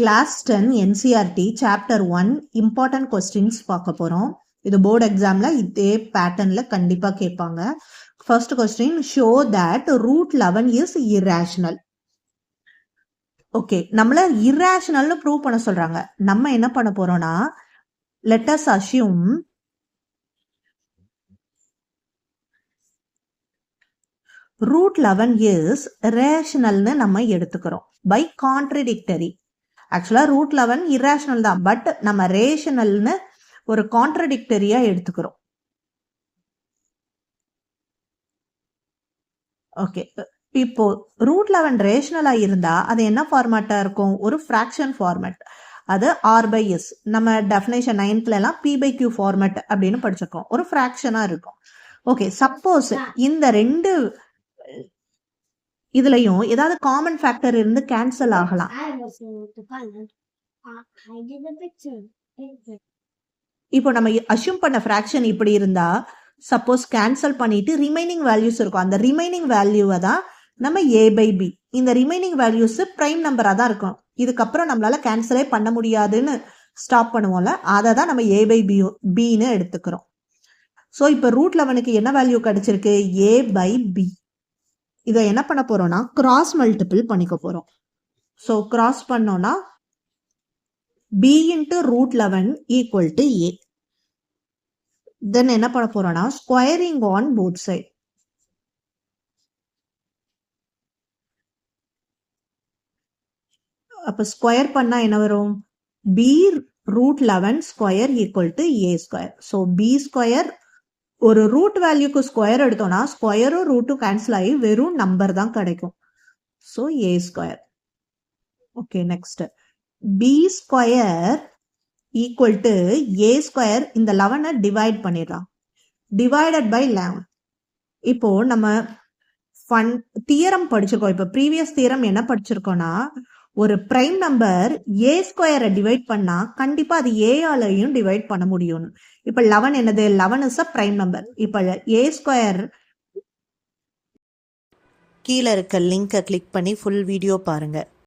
Class 10 NCERT chapter 1 important questions பார்க்க போகிறோம். இது போர்டு எக்ஸாமில் இதே பேட்டர்னில் கண்டிப்பாக கேட்பாங்க. First question, show that root 11 is irrational. Okay, நம்மள irrationalனு ப்ரூவ் பண்ண சொல்றாங்க. நம்ம என்ன பண்ண போறோம்னா, let us assume root 11 is rationalனு நம்ம எடுத்துக்கிறோம். by contradictory. ஆக்சுவலா ரூட் 11 irrational தான், பட் நம்ம ரேஷனல்னு ஒரு கான்ட்ரடிக்டரியா எடுத்துக்கிறோம். ஓகே, இப்போ ரூட் 11 ரேஷனலா இருந்தா அது என்ன ஃபார்மேட்டா இருக்கும்? ஒரு ஃபிராக்ஷன் ஃபார்மேட். அது r by s. நம்ம டெஃபினேஷன் 9th எல்லாம் p by q ஃபார்மேட் அப்படின்னு படிச்சிருக்கோம். ஒரு ஃபிராக்ஷனா இருக்கும். ஓகே, சப்போஸ் இந்த ரெண்டு இதுலயும் ஏதாவது காமன் ஃபேக்டர் இருந்து கேன்சல் ஆகலாம். இப்போ நம்ம அஷ்யூம் பண்ண ஃபிராக்ஷன் இப்படி இருந்தா சப்போஸ் கேன்சல் பண்ணிட்டு ரிமைனிங் வேல்யூஸ் இருக்கும். அந்த ரிமைனிங் வேல்யூவை தான் நம்ம a by b. இந்த ரிமைனிங் வேல்யூஸ் பிரைம் நம்பரா தான் இருக்கும். இதுக்கப்புறம் நம்மளால கேன்சலே பண்ண முடியாதுன்னு ஸ்டாப் பண்ணுவோம்ல, அதை தான் நம்ம a by bன்னு எடுத்துக்கிறோம். ஸோ இப்போ ரூட் 11க்கு என்ன வேல்யூ கிடைச்சிருக்கு? a by b. இதை என்ன பண்ண போறோம்னா கிராஸ் மல்டிபிள் பண்ணிக்க போறோம். ஸோ கிராஸ் பண்ணோம்னா b into root 11 equal to a. Then என்ன பண்ண போறோம்னா ஸ்கொயரிங் ஆன் போத் சைட். அப்ப ஸ்கொயர் பண்ணா என்ன வரும்? b root 11 square equal to a square. So b square ஒரு ரூட் வேல்யூக்கு ஸ்கொயர் எடுத்தோம்னா ஸ்கொயரும் ரூட்டும் கேன்சல் ஆகி வெறும் நம்பர் தான் கிடைக்கும். So a square. Okay, next b square equal to a square. இந்த 11 டிவைட் பண்ணிடலாம். Divided by 11. இப்போ நம்ம தியரம் படிச்சிருக்கோம். இப்போ ப்ரீவியஸ் தியரம் என்ன படிச்சிருக்கோம்னா, ஒரு பிரைம் நம்பர் a ஸ்கொயரை டிவைட் பண்ணா கண்டிப்பா அது a ஆலையும் டிவைட் பண்ண முடியும். இப்ப 11 என்னது? 11 இஸ் அ பிரைம் நம்பர். இப்ப a ஸ்கொயர் கீழே இருக்க லிங்கை கிளிக் பண்ணி ஃபுல் வீடியோ பாருங்க.